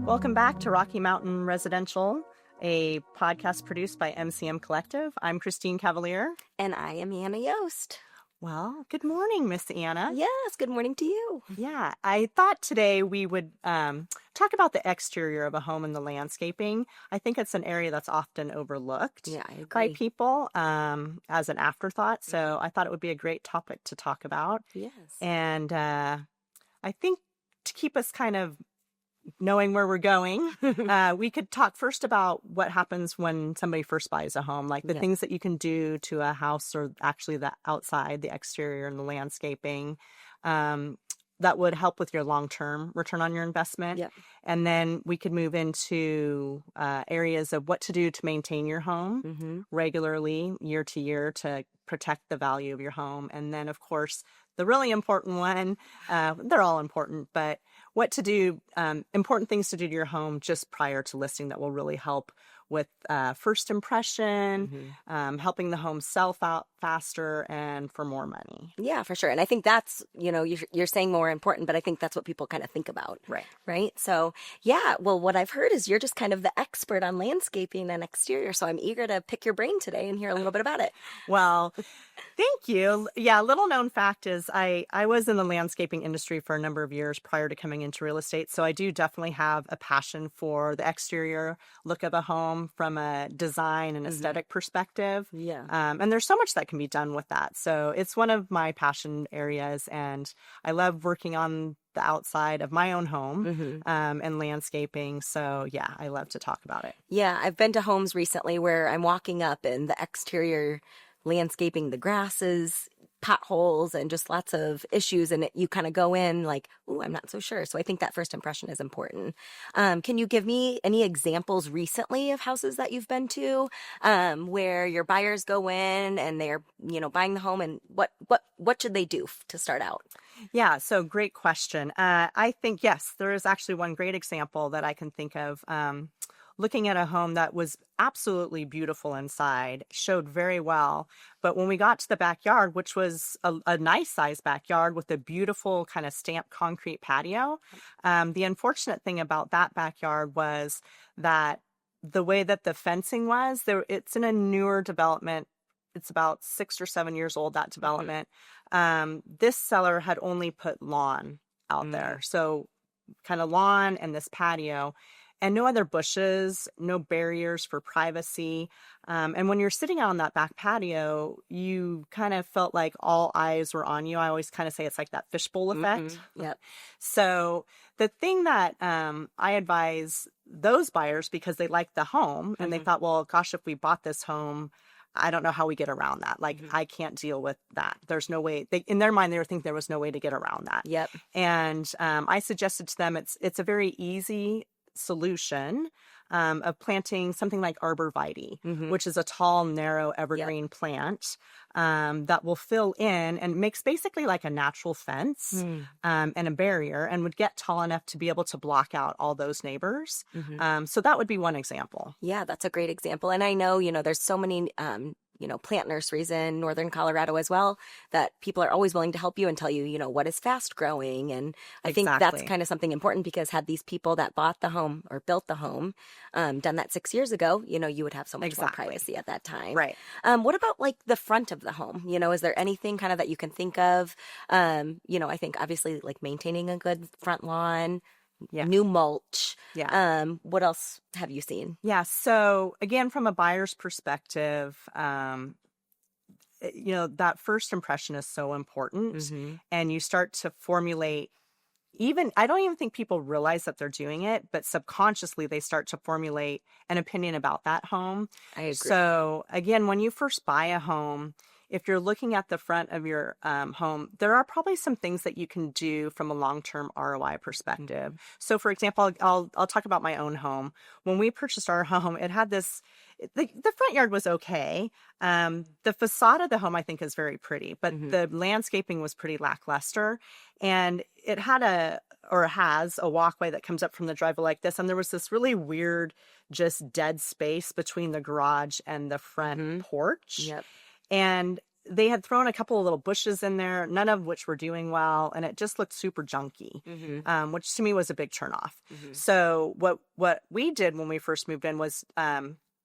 Welcome back to Rocky Mountain Residential, a podcast produced by MCM Collective. I'm Christine Cavalier. And I am Anna Yost. Well, good morning, Miss Anna. Yes, good morning to you. Yeah, I thought today we would talk about the exterior of a home and the landscaping. I think it's an area that's often overlooked by people as an afterthought. So I thought it would be a great topic to talk about. Yes. And I think to keep us kind of knowing where we're going, we could talk first about what happens when somebody first buys a home, like the things that you can do to a house or actually the outside, the exterior and the landscaping that would help with your long-term return on your investment. Yep. And then we could move into areas of what to do to maintain your home regularly, year to year, to protect the value of your home. And then, of course, the really important one, they're all important, but what to do, important things to do to your home just prior to listing that will really help with first impression, helping the home sell out faster and for more money. Yeah, for sure. And I think that's, you're saying more important, but I think that's what people kind of think about. Right. Right. So, yeah, well, what I've heard is you're just kind of the expert on landscaping and exterior. So I'm eager to pick your brain today and hear a little bit about it. Well, thank you. Yeah, little known fact is I was in the landscaping industry for a number of years prior to coming into real estate. So I do definitely have a passion for the exterior look of a home from a design and aesthetic perspective. Yeah. And there's so much that can be done with that. So it's one of my passion areas. And I love working on the outside of my own home and landscaping. So yeah, I love to talk about it. Yeah, I've been to homes recently where I'm walking up and the exterior landscaping, the grasses, potholes, and just lots of issues. And you kind of go in like, ooh, I'm not so sure. So I think that first impression is important. Can you give me any examples recently of houses that you've been to where your buyers go in and they're, buying the home, and what should they do to start out? Yeah, so great question. I think, yes, there is actually one great example that I can think of. Looking at a home that was absolutely beautiful inside, showed very well. But when we got to the backyard, which was a nice sized backyard with a beautiful kind of stamped concrete patio, the unfortunate thing about that backyard was that the way that the fencing was, it's in a newer development. It's about 6 or 7 years old, that development. This seller had only put lawn out there. So kind of lawn and this patio. And no other bushes, no barriers for privacy. And when you're sitting out on that back patio, you kind of felt like all eyes were on you. I always kind of say it's like that fishbowl effect. Yep. So the thing that I advise those buyers, because they like the home and they thought, well, gosh, if we bought this home, I don't know how we get around that. Like, I can't deal with that. There's no way. In their mind, they were thinking there was no way to get around that. Yep. And I suggested to them it's a very easy solution of planting something like arborvitae, which is a tall, narrow evergreen plant that will fill in and makes basically like a natural fence and a barrier, and would get tall enough to be able to block out all those neighbors. So that would be one example. Yeah, that's a great example. And I know, there's so many plant nurseries in northern Colorado as well that people are always willing to help you and tell you, what is fast growing. And I think that's kind of something important, because had these people that bought the home or built the home done that 6 years ago, you would have so much more privacy at that time. Right. What about like the front of the home? Is there anything kind of that you can think of? I think obviously like maintaining a good front lawn, new mulch. Yeah. What else have you seen? Yeah. So again, from a buyer's perspective, that first impression is so important, and you start to formulate. I don't even think people realize that they're doing it, but subconsciously they start to formulate an opinion about that home. I agree. So again, when you first buy a home, if you're looking at the front of your home, there are probably some things that you can do from a long-term ROI perspective. So for example, I'll talk about my own home. When we purchased our home, it had the front yard was okay. The facade of the home, I think, is very pretty, but the landscaping was pretty lackluster. And it had has a walkway that comes up from the driveway like this. And there was this really weird, just dead space between the garage and the front porch. Yep. And they had thrown a couple of little bushes in there, none of which were doing well, and it just looked super junky, which to me was a big turnoff. So what we did when we first moved in was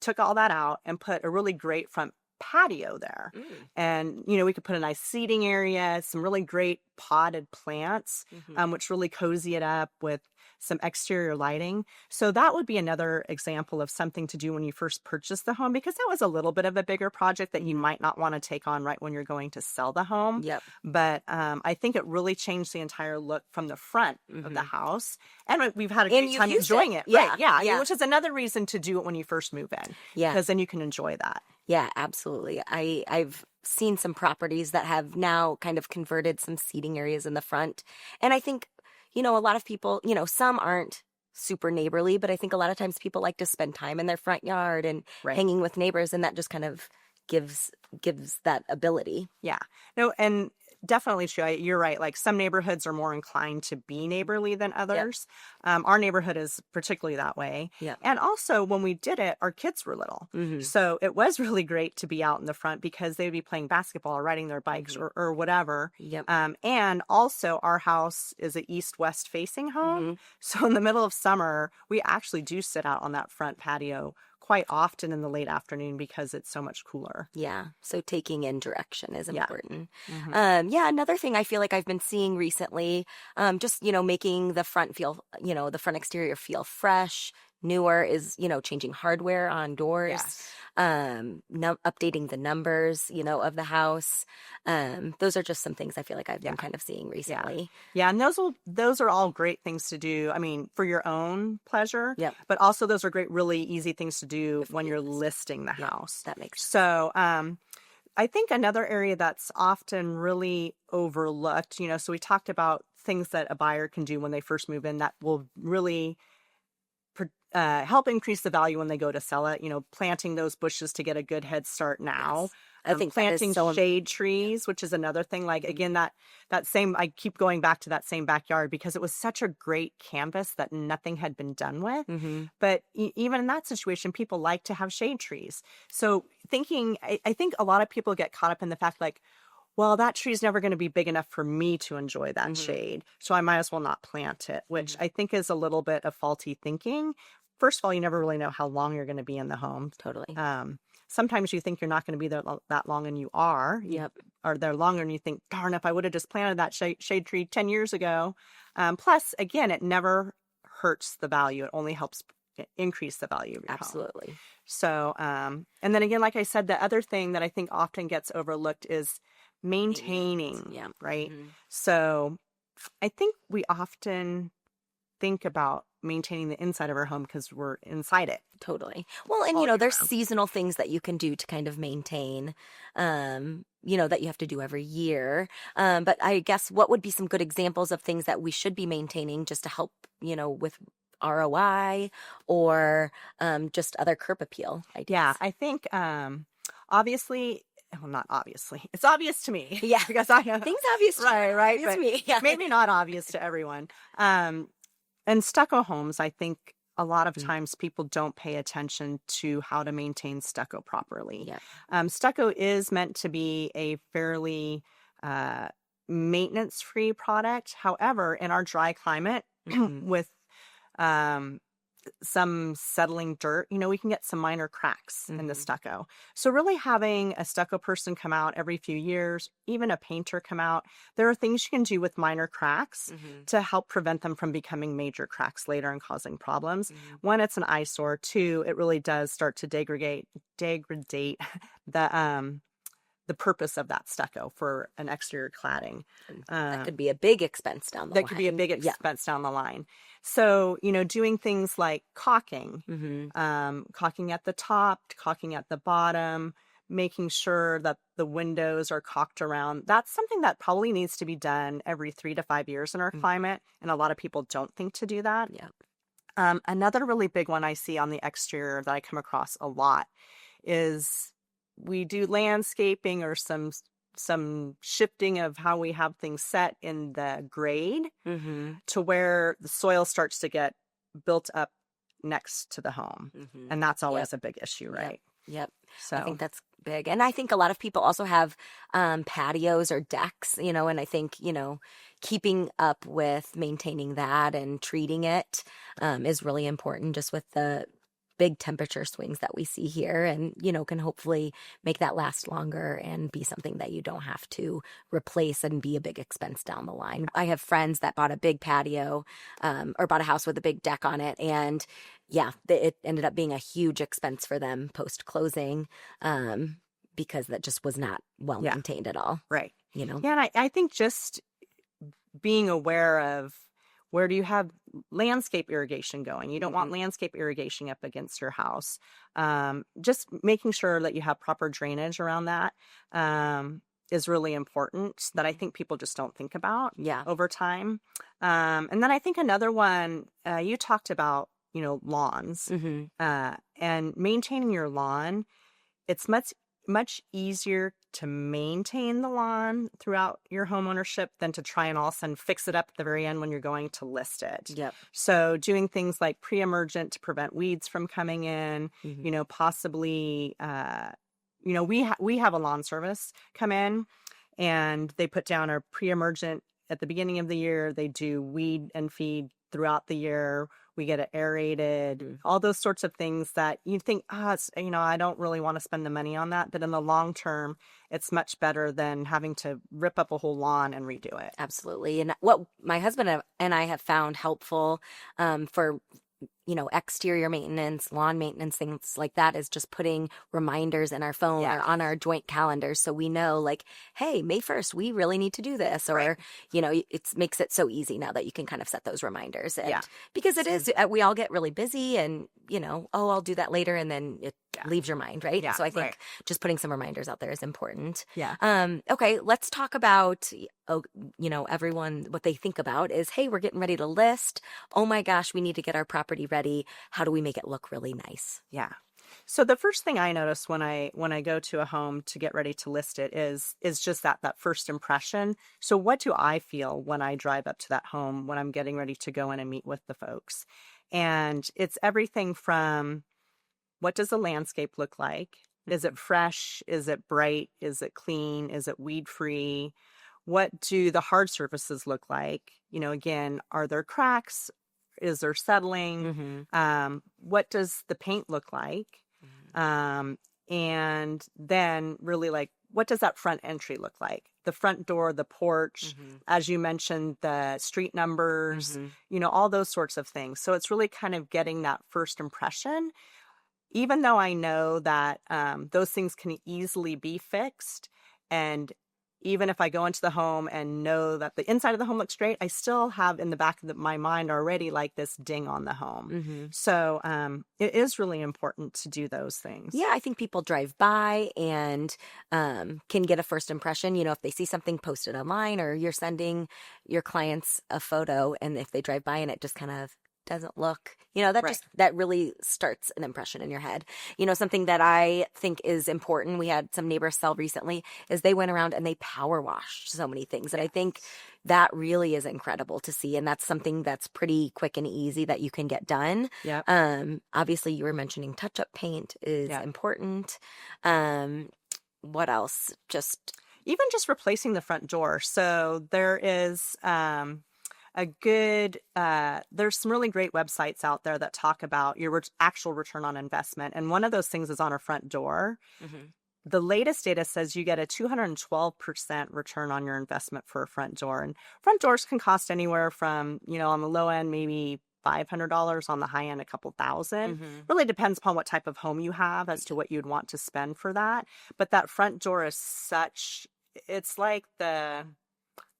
took all that out and put a really great front patio there. And, we could put a nice seating area, some really great potted plants, which really cozy it up with some exterior lighting. So that would be another example of something to do when you first purchase the home, because that was a little bit of a bigger project that you might not want to take on right when you're going to sell the home. Yep. But I think it really changed the entire look from the front of the house. And we've had a great time enjoying it. Yeah. Right. Yeah. Which is another reason to do it when you first move in. Yeah. Because then you can enjoy that. Yeah, absolutely. I've seen some properties that have now kind of converted some seating areas in the front. And I think, a lot of people, some aren't super neighborly, but I think a lot of times people like to spend time in their front yard and hanging with neighbors, and that just kind of gives that ability. Yeah. No, and definitely true. You're right. Like some neighborhoods are more inclined to be neighborly than others. Our neighborhood is particularly that way. And also when we did it, our kids were little. So it was really great to be out in the front because they would be playing basketball or riding their bikes or whatever. And also our house is an east-west facing home. So in the middle of summer, we actually do sit out on that front patio quite often in the late afternoon because it's so much cooler. Yeah. So taking in direction is important. Another thing I feel like I've been seeing recently, just, making the front feel, the front exterior feel fresh, newer is, changing hardware on doors, updating the numbers, of the house. Those are just some things I feel like I've been kind of seeing recently. Yeah. And those are all great things to do. I mean, for your own pleasure, but also those are great, really easy things to do when you're listing the house. That makes sense. So, I think another area that's often really overlooked, so we talked about things that a buyer can do when they first move in that will really help increase the value when they go to sell it, planting those bushes to get a good head start now. I think planting shade trees, which is another thing. Like, again, that same, I keep going back to that same backyard because it was such a great canvas that nothing had been done with. But even in that situation, people like to have shade trees. So I think a lot of people get caught up in the fact like, well, that tree's never going to be big enough for me to enjoy that shade, so I might as well not plant it, which I think is a little bit of faulty thinking. First of all, you never really know how long you're going to be in the home. Totally. Sometimes you think you're not going to be there that long, and you are. Or they're longer, and you think, darn, if I would have just planted that shade tree 10 years ago. Plus, again, it never hurts the value. It only helps increase the value of your home. Absolutely. So, and then again, like I said, the other thing that I think often gets overlooked is maintaining, right? So I think we often think about maintaining the inside of our home because we're inside it. Totally. Well, and there's seasonal things that you can do to kind of maintain, that you have to do every year. But I guess what would be some good examples of things that we should be maintaining just to help, with ROI or just other curb appeal ideas? Yeah, I think obviously, well, not obviously. It's obvious to me. Yeah. Because I have things obvious to right. It's me. Yeah. Maybe not obvious to everyone. And stucco homes, I think a lot of times people don't pay attention to how to maintain stucco properly. Stucco is meant to be a fairly maintenance-free product. However, in our dry climate with some settling dirt, we can get some minor cracks in the stucco. So really having a stucco person come out every few years, even a painter come out, there are things you can do with minor cracks to help prevent them from becoming major cracks later and causing problems. One, it's an eyesore. Two, it really does start to degrade the purpose of that stucco for an exterior cladding. That could be a big expense down the line. That could be a big expense down the line. So, doing things like caulking, caulking at the top, caulking at the bottom, making sure that the windows are caulked around. That's something that probably needs to be done every 3 to 5 years in our climate. And a lot of people don't think to do that. Another really big one I see on the exterior that I come across a lot is we do landscaping or some shifting of how we have things set in the grade to where the soil starts to get built up next to the home. And that's always a big issue, right? Yep. I So think that's big. And I think a lot of people also have patios or decks, and I think, keeping up with maintaining that and treating it is really important just with the big temperature swings that we see here and, can hopefully make that last longer and be something that you don't have to replace and be a big expense down the line. I have friends that bought a big patio or bought a house with a big deck on it, and yeah, it ended up being a huge expense for them post-closing because that just was not well yeah, maintained at all, right. you know? Yeah, and I think just being aware of where do you have landscape irrigation going. You don't want landscape irrigation up against your house. Just making sure that you have proper drainage around that is really important that I think people just don't think about Yeah. over time. And then I think another one, you talked about, lawns and maintaining your lawn. It's much easier to maintain the lawn throughout your home ownership than to try and all of a sudden fix it up at the very end when you're going to list it. Yep. So doing things like pre-emergent to prevent weeds from coming in, possibly, we have a lawn service come in and they put down a pre-emergent at the beginning of the year. They do weed and feed throughout the year. We get it aerated, all those sorts of things that you think, I don't really want to spend the money on that. But in the long term, it's much better than having to rip up a whole lawn and redo it. Absolutely. And what my husband and I have found helpful for exterior maintenance, lawn maintenance, things like that is just putting reminders in our phone or on our joint calendars. So we know like, hey, May 1st, we really need to do this. Or, it makes it so easy now that you can kind of set those reminders. And because it is, we all get really busy and, I'll do that later. And then it leaves your mind, right? Yeah, so I think just putting some reminders out there is important. Yeah. Okay, let's talk about, everyone, what they think about is, hey, we're getting ready to list. Oh my gosh, we need to get our property ready. How do we make it look really nice? Yeah. So the first thing I notice when I go to a home to get ready to list it is just that first impression. So what do I feel when I drive up to that home when I'm getting ready to go in and meet with the folks? And it's everything from what does the landscape look like? Is it fresh? Is it bright? Is it clean? Is it weed free? What do the hard surfaces look like? Again, are there cracks? Is there settling? What does the paint look like? And then really like, what does that front entry look like? The front door, the porch, as you mentioned, the street numbers, all those sorts of things. So it's really kind of getting that first impression, even though I know that those things can easily be fixed. And even if I go into the home and know that the inside of the home looks great, I still have in the back of my mind already like this ding on the home. So it is really important to do those things. Yeah, I think people drive by and can get a first impression. If they see something posted online or you're sending your clients a photo and if they drive by and it just kind of doesn't look, that really starts an impression in your head. Something that I think is important, we had some neighbors sell recently, is they went around and they power washed so many things. And I think that really is incredible to see. And that's something that's pretty quick and easy that you can get done. Obviously you were mentioning touch-up paint is important. What else? Even just replacing the front door. So there is there's some really great websites out there that talk about your actual return on investment. And one of those things is on a front door. The latest data says you get a 212% return on your investment for a front door. And front doors can cost anywhere from, on the low end, maybe $500, on the high end, a couple thousand. Really depends upon what type of home you have as to what you'd want to spend for that. But that front door is it's like the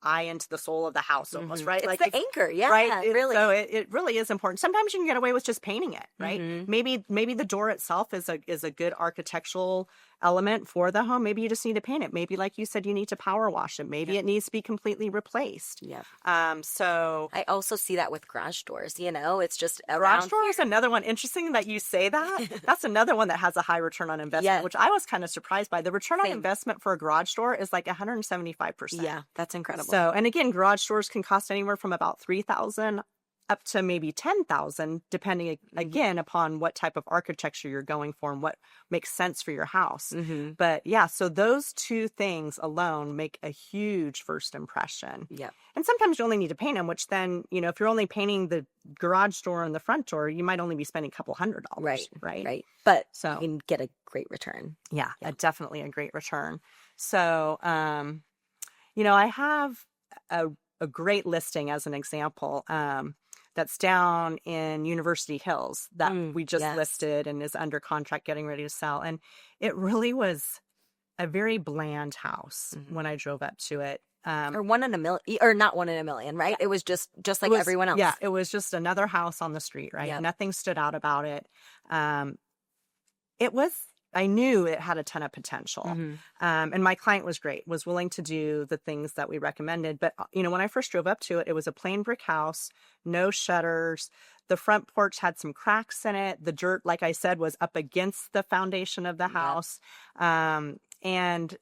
eye into the soul of the house almost, right? It's like the anchor, right? Really. So it really is important. Sometimes you can get away with just painting it, right? Maybe the door itself is a good architectural element for the home. Maybe you just need to paint it. Maybe, like you said, you need to power wash it. Maybe it needs to be completely replaced. So I also see that with garage doors. It's just garage door is another one. Interesting that you say that. That's another one that has a high return on investment, which I was kind of surprised by. The return on investment for a garage door is like 175%. Yeah, that's incredible. So, and again, garage doors can cost anywhere from about $3,000 up to maybe 10,000, depending again upon what type of architecture you're going for and what makes sense for your house. But yeah, so those two things alone make a huge first impression. Yeah. And sometimes you only need to paint them, which then, if you're only painting the garage door and the front door, you might only be spending a couple $100, right? But So you can get a great return. Yeah, definitely a great return. So, I have a great listing as an example. That's down in University Hills that we just listed and is under contract getting ready to sell. And it really was a very bland house when I drove up to it. Or one in a million, or not one in a million, right? It was just like everyone else. Yeah, it was just another house on the street, right? Yep. Nothing stood out about it. I knew it had a ton of potential. And my client was great, was willing to do the things that we recommended. But, when I first drove up to it, it was a plain brick house, no shutters. The front porch had some cracks in it. The dirt, like I said, was up against the foundation of the house. And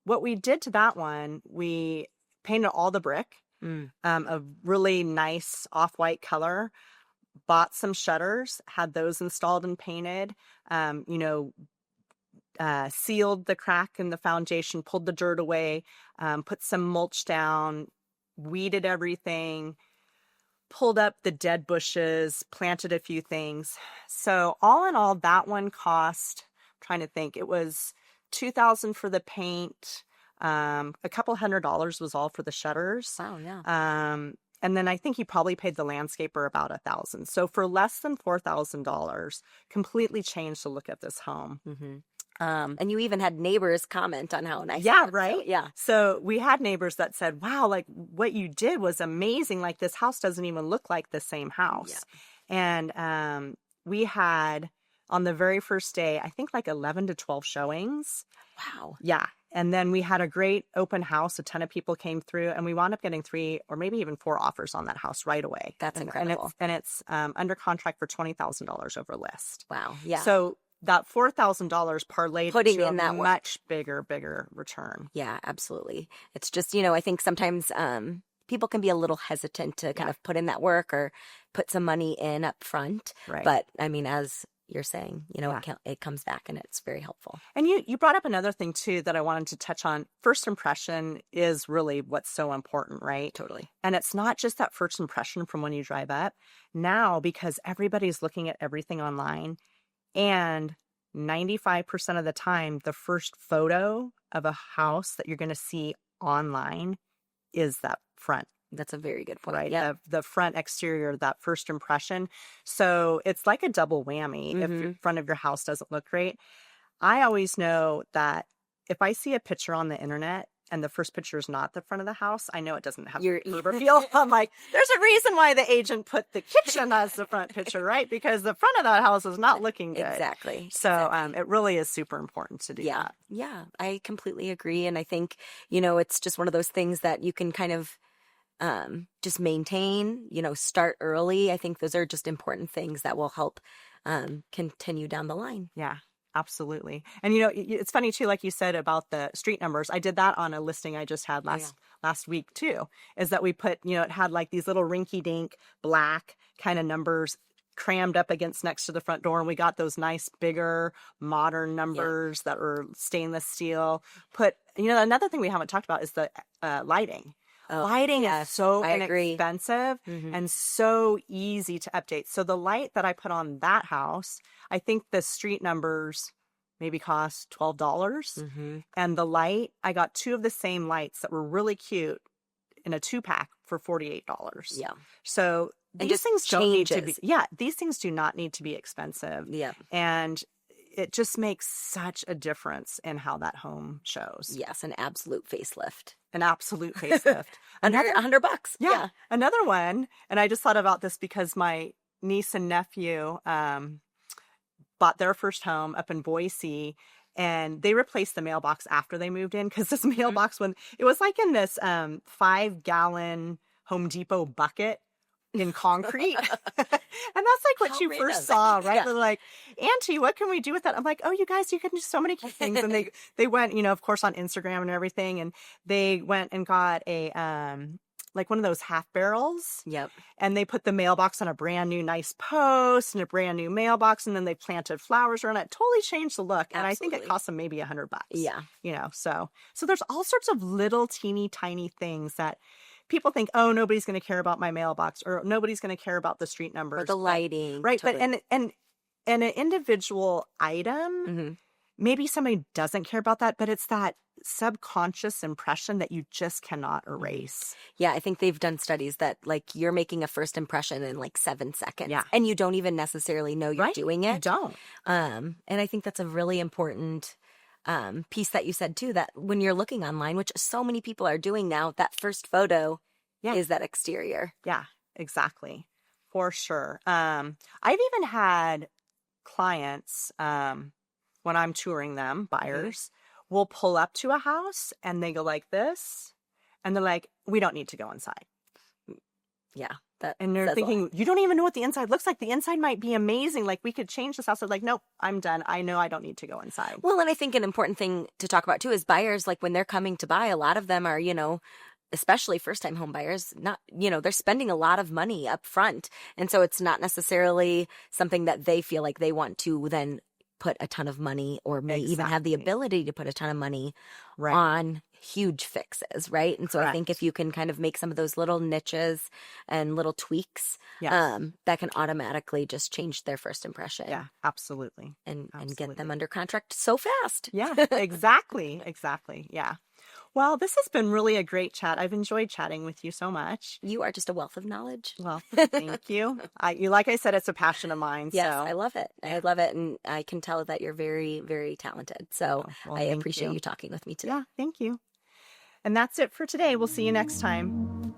what we did to that one, we painted all the brick, a really nice off-white color. Bought some shutters, had those installed and painted, sealed the crack in the foundation, pulled the dirt away, put some mulch down, weeded everything, pulled up the dead bushes, planted a few things. So all in all, that one cost, I'm trying to think, it was $2,000 for the paint. A couple $100 was all for the shutters. Wow, yeah. And then I think he probably paid the landscaper about $1,000. So for less than $4,000, completely changed the look of this home. And you even had neighbors comment on how nice. Yeah, it was. right. So, yeah. So we had neighbors that said, "Wow, like what you did was amazing. Like this house doesn't even look like the same house." Yeah. And we had on the very first day, I think like 11 to 12 showings. Wow. Yeah. And then we had a great open house. A ton of people came through, and we wound up getting 3 or maybe even 4 offers on that house right away. That's incredible. And it's under contract for $20,000 over list. Wow. Yeah. So that $4,000 parlayed Putting to in that work. much bigger return. Yeah, absolutely. It's just, I think sometimes people can be a little hesitant to kind of put in that work or put some money in up front. Right. But I mean, as you're saying, it comes back and it's very helpful. And you brought up another thing too that I wanted to touch on. First impression is really what's so important, right? Totally. And it's not just that first impression from when you drive up. Now, because everybody's looking at everything online, and 95% of the time, the first photo of a house that you're going to see online is that front. That's a very good point. Right. Yeah. The front exterior, that first impression. So it's like a double whammy if the front of your house doesn't look great. I always know that if I see a picture on the internet and the first picture is not the front of the house, I know it doesn't have Gerber feel. I'm like, there's a reason why the agent put the kitchen as the front picture, right? Because the front of that house is not looking good. Exactly. So it really is super important to do that. Yeah, I completely agree. And I think, it's just one of those things that you can kind of just maintain, start early. I think those are just important things that will help continue down the line. Yeah, absolutely. And, it's funny too, like you said about the street numbers. I did that on a listing I just had last week too, is that we put, it had like these little rinky dink black kind of numbers crammed up against next to the front door. And we got those nice, bigger, modern numbers that were stainless steel. Another thing we haven't talked about is the lighting. Lighting is so inexpensive and so easy to update. So the light that I put on that house, I think the street numbers maybe cost $12. And the light, I got 2 of the same lights that were really cute in a 2-pack for $48. Yeah. So these things don't need to be, these things do not need to be expensive. Yeah. And it just makes such a difference in how that home shows. Yes, an absolute facelift. An absolute facelift. Under $100. Yeah. Another one, and I just thought about this because my niece and nephew bought their first home up in Boise, and they replaced the mailbox after they moved in because this mailbox, when it was like in this 5-gallon Home Depot bucket in concrete. And that's like what you first saw, right? Yeah. They're like, Auntie, what can we do with that? I'm like, oh, you guys, you can do so many things. And they went, of course, on Instagram and everything. And they went and got a like one of those half barrels. Yep. And they put the mailbox on a brand new nice post and a brand new mailbox, and then they planted flowers around it. Totally changed the look. And I think it cost them maybe $100. Yeah. You know, so there's all sorts of little teeny tiny things that people think, oh, nobody's going to care about my mailbox, or nobody's going to care about the street numbers. Or the lighting. Right. Totally. But and an individual item, maybe somebody doesn't care about that, but it's that subconscious impression that you just cannot erase. Yeah, I think they've done studies that like you're making a first impression in like 7 seconds. Yeah. And you don't even necessarily know you're doing it. You don't. And I think that's a really important piece that you said too, that when you're looking online, which so many people are doing now, that first photo is that exterior. Yeah, exactly. For sure. I've even had clients, when I'm touring them, buyers, will pull up to a house and they go like this, and they're like, we don't need to go inside. Yeah. And they're thinking, you don't even know what the inside looks like. The inside might be amazing. Like, we could change this house. They're like, nope, I'm done. I know I don't need to go inside. Well, and I think an important thing to talk about too is buyers, like when they're coming to buy, a lot of them are, you know, especially first-time home buyers, not, you know, they're spending a lot of money up front. And so it's not necessarily something that they feel like they want to then put a ton of money, or may even have the ability to put a ton of money on huge fixes, right? And so I think if you can kind of make some of those little niches and little tweaks, that can automatically just change their first impression. Yeah, absolutely. And get them under contract so fast. Yeah, exactly. Exactly. Yeah. Well, this has been really a great chat. I've enjoyed chatting with you so much. You are just a wealth of knowledge. Well, thank you. Like I said, it's a passion of mine. Yes, so. I love it. I love it. And I can tell that you're very, very talented. So I appreciate you talking with me today. Yeah, thank you. And that's it for today. We'll see you next time.